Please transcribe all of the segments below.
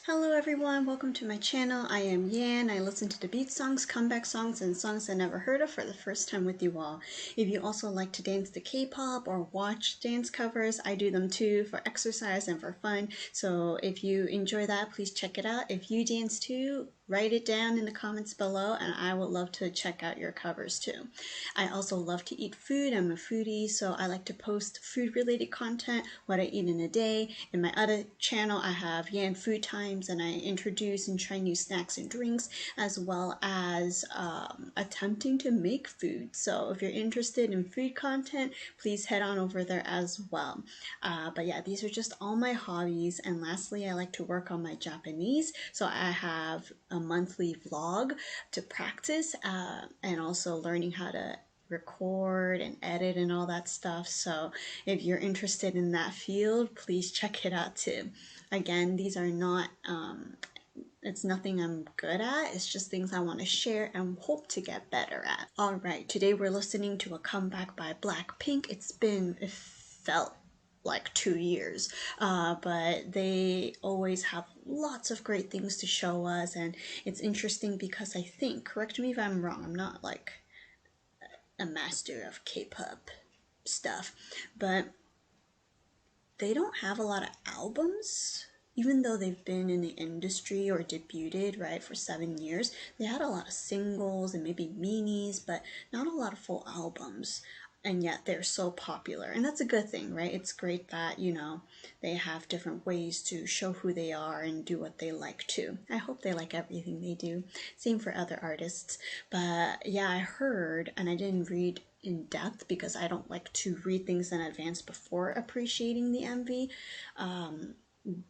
Hello everyone, welcome to my channel. I am Yan. I listen to the beat songs, comeback songs, and songs I never heard of for the first time with you all. If you also like to dance to K-pop or watch dance covers, I do them too for exercise and for fun. So if you enjoy that, please check it out. If you dance too, write it down in the comments below and I would love to check out your covers too. I also love to eat food. I'm a foodie, so I like to post food related content, what I eat in a day. In my other channel, I have Yan Food Times and I introduce and try new snacks and drinks as well as attempting to make food. So if you're interested in food content, please head on over there as well. But yeah, these are just all my hobbies. And lastly, I like to work on my Japanese. So I have a monthly vlog to practice and also learning how to record and edit and all that stuff. So if you're interested in that field, please check it out too. Again, these are not it's nothing I'm good at, it's just things I want to share and hope to get better at. Alright, today we're listening to a comeback by BLACKPINK. It felt like 2 years, but they always have lots of great things to show us, and it's interesting because I think, correct me if I'm wrong, I'm not like a master of K-pop stuff, but they don't have a lot of albums. Even though they've been in the industry or debuted, right, for 7 years, they had a lot of singles and maybe minis, but not a lot of full albums. And yet they're so popular. And that's a good thing, right? It's great that, you know, they have different ways to show who they are and do what they like too. I hope they like everything they do. Same for other artists. But yeah, I heard, and I didn't read in depth because I don't like to read things in advance before appreciating the MV.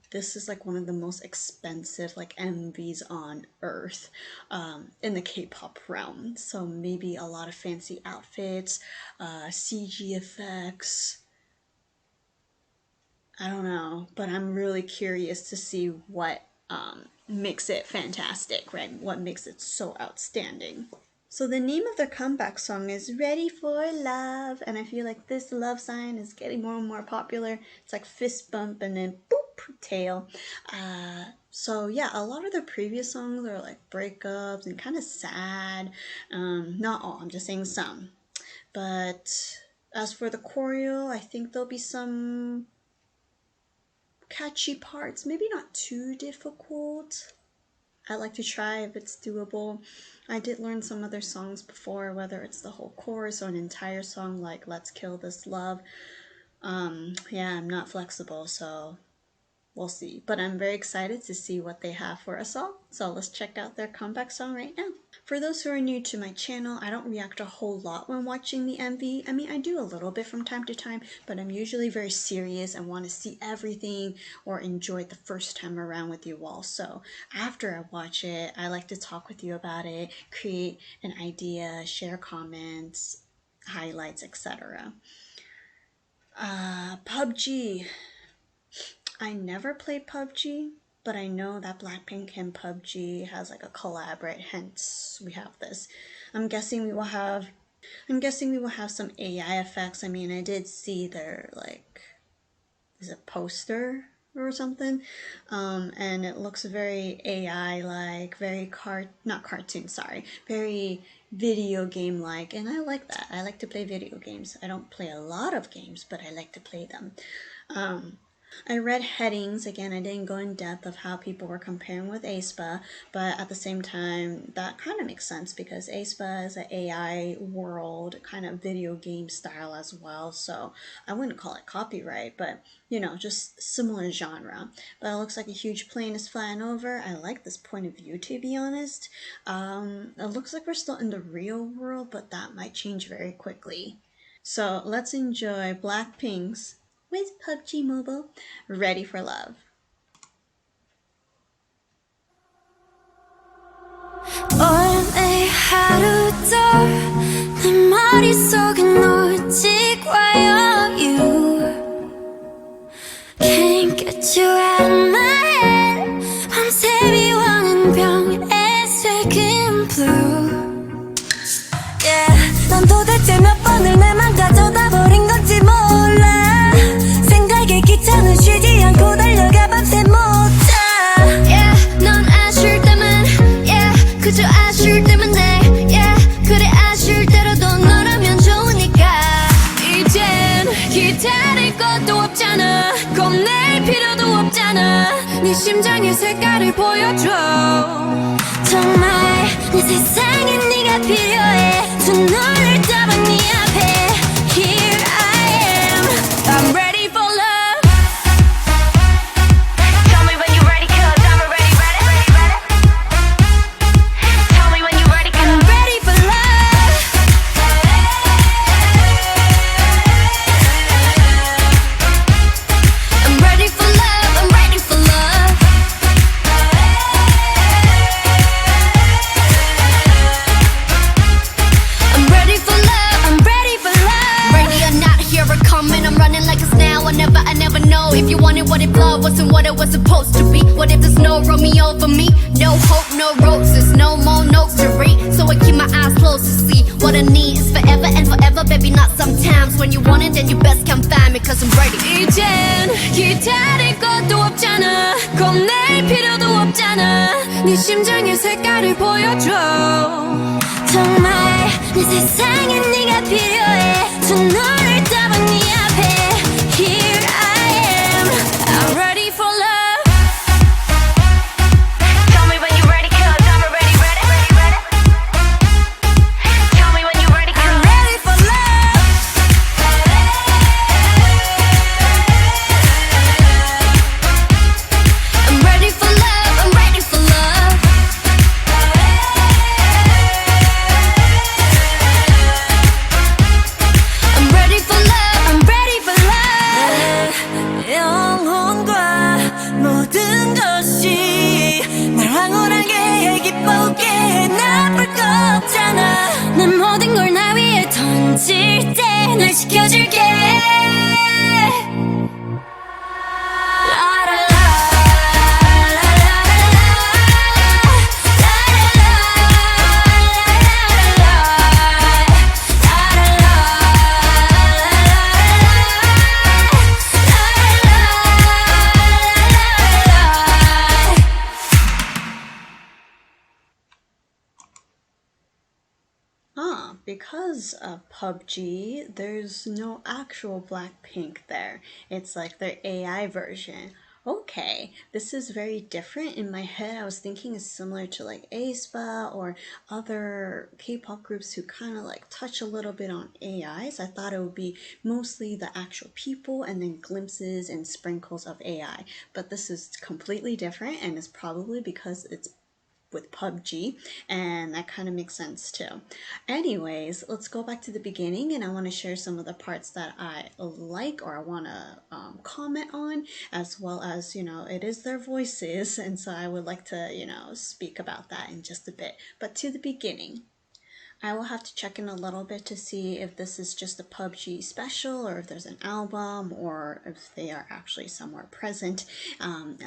This is like one of the most expensive like MVs on earth in the K-pop realm. So maybe a lot of fancy outfits, CG effects. I don't know, but I'm really curious to see what makes it fantastic, right? What makes it so outstanding. So the name of their comeback song is Ready for Love, and I feel like this love sign is getting more and more popular. It's like fist bump and then boop, tail. So yeah, a lot of their previous songs are like breakups and kind of sad. Not all, I'm just saying some. But as for the choreo, I think there'll be some catchy parts, maybe not too difficult. I like to try if it's doable. I did learn some other songs before, whether it's the whole chorus or an entire song like Let's Kill This Love. Yeah, I'm not flexible, so we'll see. But I'm very excited to see what they have for us all. So let's check out their comeback song right now. For those who are new to my channel, I don't react a whole lot when watching the MV. I mean, I do a little bit from time to time, but I'm usually very serious and want to see everything or enjoy it the first time around with you all. So after I watch it, I like to talk with you about it, create an idea, share comments, highlights, etc. PUBG. I never played PUBG, but I know that BLACKPINK and PUBG has like a collab, right? Hence we have this. I'm guessing we will have some AI effects. I mean, I did see their like, is it poster or something? And it looks very AI like, very not cartoon, sorry, very video game like, and I like that. I like to play video games. I don't play a lot of games, but I like to play them. I read headings, again I didn't go in depth of how people were comparing with aespa, but at the same time that kind of makes sense because aespa is an AI world kind of video game style as well, so I wouldn't call it copyright, but you know, just similar genre. But it looks like a huge plane is flying over. I like this point of view, to be honest. It looks like we're still in the real world, but that might change very quickly. So let's enjoy BLACKPINK's with PUBG Mobile, Ready for Love. 오늘 하루도 내 머릿속에 놓지 않아요. You can't get you out of my head. 밤새 미워하는 병에 새긴 blue. Yeah, 넌 도대체 몇 번을 내만 가져다 버린 건지 몰라. 생각에 기차는 쉬지 않고 달려가 밤새 못 자. Yeah. 기다릴 것도 없잖아 겁낼 필요도 없잖아 네 심장의 색깔을 보여줘 정말 내 세상에 네가 필요해 두 눈을 떠봐 네 앞에 Here I am I'm ready for love Tell me when you're ready cause I'm already ready Tell me when you're ready cause I'm ready for love I'm ready for love I'm ready for love I'm ready for love I'm ready for love Ready or not here it coming I'm running like it's now I never know if you wanted what if love wasn't what it was supposed to be what if there's no Romeo for me no hope no roses no more notes to read so I keep my eyes closed to see what I need is forever and forever baby not sometimes when you want it then you best come find me cause I'm ready 이젠 기다릴 것도 없잖아 겁낼 필요도 없잖아 네 심장의 색깔을 보여줘 정말 내 세상에 네가 필요해 두 눈을 떠봐 네 앞에 Here I am I'm ready for love Tell me when you're ready cause I'm already ready Tell me when you're ready cause I'm ready for love I'm ready for love I'm ready for love I'm ready for love I'm ready for love 영혼과 모든 것이 날 황홀하게 해 기쁘게 해 나쁠 거 없잖아 난 모든 걸 나 위에 던질 때 날 지켜줄게 Because of PUBG, there's no actual Blackpink there. It's like their AI version. Okay, this is very different. In my head, I was thinking it's similar to like aespa or other K-pop groups who kind of like touch a little bit on AIs. I thought it would be mostly the actual people and then glimpses and sprinkles of AI. But this is completely different and it's probably because it's with PUBG, and that kind of makes sense too. Anyways, let's go back to the beginning, and I want to share some of the parts that I like or I want to comment on, as well as, it is their voices, and so I would like to, speak about that in just a bit. But to the beginning. I will have to check in a little bit to see if this is just a PUBG special or if there's an album or if they are actually somewhere present,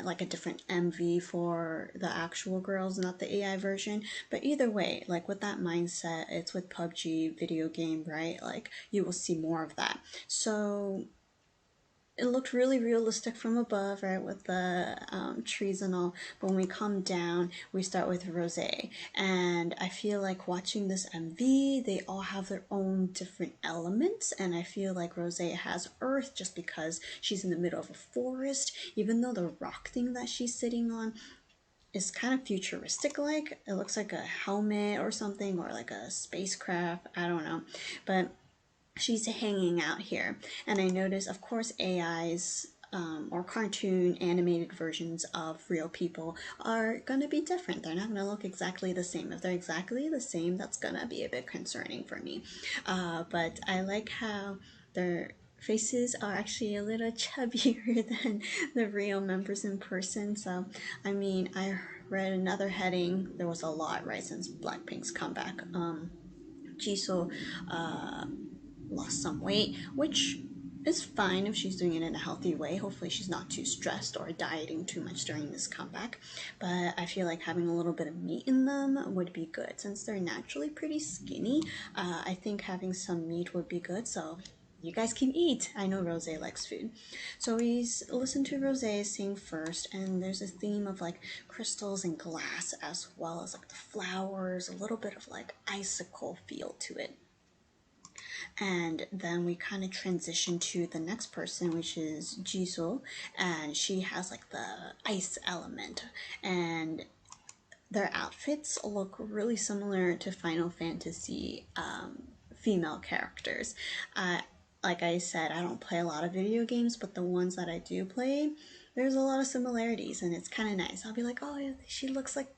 like a different MV for the actual girls, not the AI version. But either way, like with that mindset, it's with PUBG video game, right? Like you will see more of that. So it looked really realistic from above, right, with the trees and all. But when we come down, we start with Rose. And I feel like watching this MV, they all have their own different elements. And I feel like Rose has earth just because she's in the middle of a forest, even though the rock thing that she's sitting on is kind of futuristic like. It looks like a helmet or something, or like a spacecraft. I don't know. But she's hanging out here. And I notice, of course, AIs or cartoon animated versions of real people are going to be different. They're not going to look exactly the same. If they're exactly the same, that's going to be a bit concerning for me. But I like how their faces are actually a little chubbier than the real members in person. So, I mean, I read another heading. There was a lot, right, since Blackpink's comeback. Jisoo lost some weight, which is fine if she's doing it in a healthy way. Hopefully she's not too stressed or dieting too much during this comeback. But I feel like having a little bit of meat in them would be good. Since they're naturally pretty skinny, I think having some meat would be good. So you guys can eat. I know Rose likes food. So we listen to Rose sing first, and there's a theme of like crystals and glass, as well as like the flowers, a little bit of like icicle feel to it. And then we kind of transition to the next person, which is Jisoo, and she has like the ice element, and their outfits look really similar to Final Fantasy female characters. Like I said, I don't play a lot of video games, but the ones that I do play, there's a lot of similarities, and it's kind of nice. I'll be like, oh, she looks like,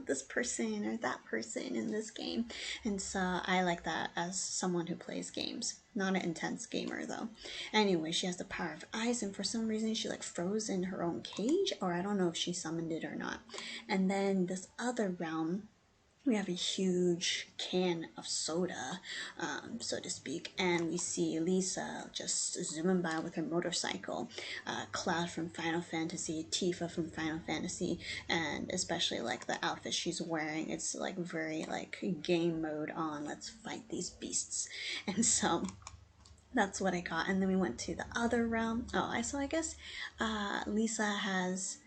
this person or that person in this game. And so I like that as someone who plays games. Not an intense gamer though. Anyway, she has the power of ice, and for some reason she like froze in her own cage, or I don't know if she summoned it or not. And then this other realm, we have a huge can of soda, so to speak, and we see Lisa just zooming by with her motorcycle, Cloud from Final Fantasy, Tifa from Final Fantasy, and especially like the outfit she's wearing. It's like very like game mode on, let's fight these beasts. And so that's what I got. And then we went to the other realm. I guess Lisa has,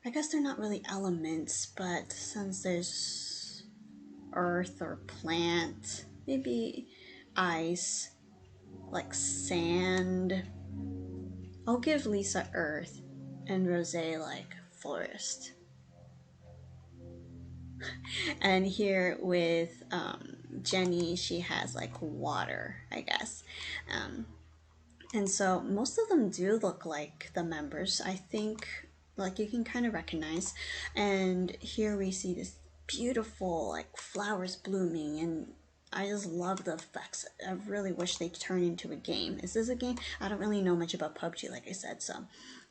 I guess they're not really elements, but since there's earth or plant, maybe ice, like sand. I'll give Lisa earth and Rosé like forest. And here with Jenny, she has like water, I guess. And so most of them do look like the members, I think, like you can kind of recognize. And here we see this beautiful like flowers blooming, and I just love the effects. I really wish they turn into a game. Is this a game? I don't really know much about PUBG, like I said, so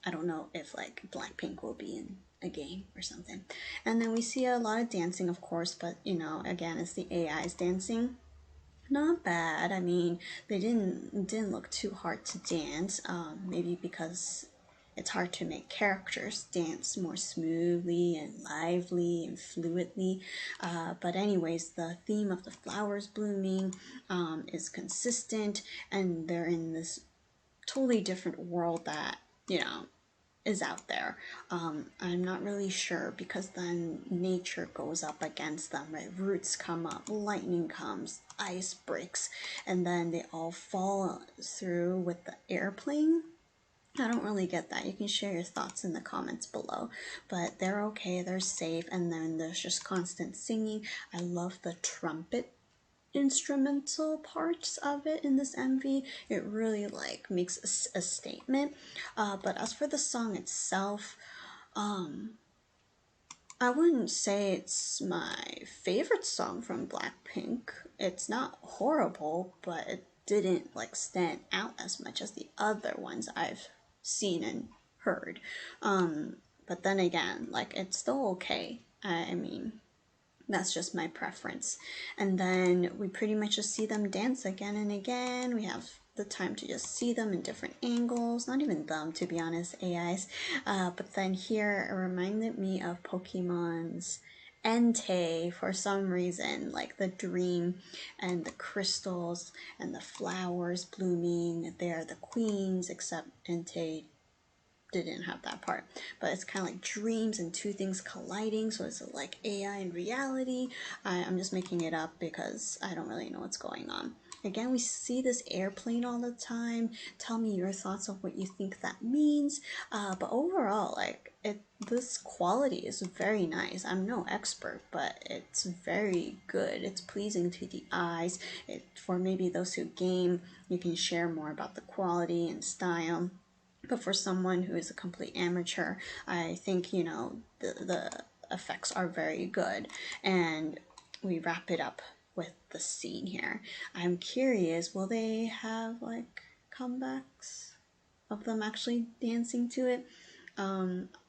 I don't know if like Blackpink will be in a game or something. And then we see a lot of dancing, of course, but again, it's the AIs dancing. Not bad. I mean, they didn't look too hard to dance. Maybe because it's hard to make characters dance more smoothly and lively and fluidly. But anyways, the theme of the flowers blooming is consistent, and they're in this totally different world that is out there. I'm not really sure, because then nature goes up against them, right? Roots come up, lightning comes, ice breaks, and then they all fall through with the airplane. I don't really get that. You can share your thoughts in the comments below, but they're okay, they're safe, and then there's just constant singing. I love the trumpet instrumental parts of it in this MV. It really like makes a statement. But as for the song itself, I wouldn't say it's my favorite song from Blackpink. It's not horrible, but it didn't like stand out as much as the other ones I've seen and heard. But then again, like it's still okay. I mean, that's just my preference. And then we pretty much just see them dance again and again. We have the time to just see them in different angles. Not even them, to be honest, AIs. But then here it reminded me of Pokemon's Entei for some reason, like the dream and the crystals and the flowers blooming. They're the queens, except Entei didn't have that part, but it's kind of like dreams and two things colliding, so it's like AI and reality. I'm just making it up because I don't really know what's going on. Again, we see this airplane all the time. Tell me your thoughts on what you think that means. But overall, like this quality is very nice. I'm no expert, but it's very good. It's pleasing to the eyes. For maybe those who game, you can share more about the quality and style. But for someone who is a complete amateur, I think, the effects are very good. And we wrap it up with the scene here. I'm curious, will they have like comebacks of them actually dancing to it?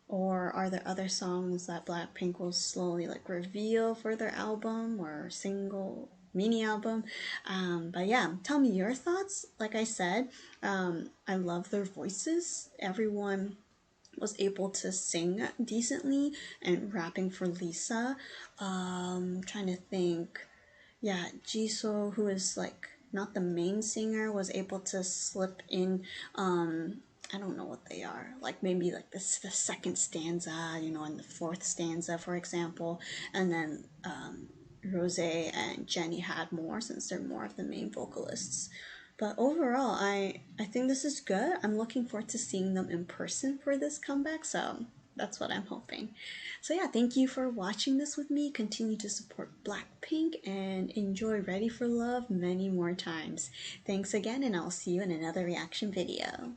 Or are there other songs that Blackpink will slowly like reveal for their album or single mini album? But yeah, tell me your thoughts. Like I said, I love their voices. Everyone was able to sing decently, and rapping for Lisa. Trying to think. Yeah, Jisoo, who is like not the main singer, was able to slip in. I don't know what they are, like maybe like the second stanza, and the fourth stanza, for example. And then Rose and Jenny had more, since they're more of the main vocalists. But overall, I think this is good. I'm looking forward to seeing them in person for this comeback, so that's what I'm hoping. So yeah, thank you for watching this with me. Continue to support Blackpink and enjoy Ready for Love many more times. Thanks again, and I'll see you in another reaction video.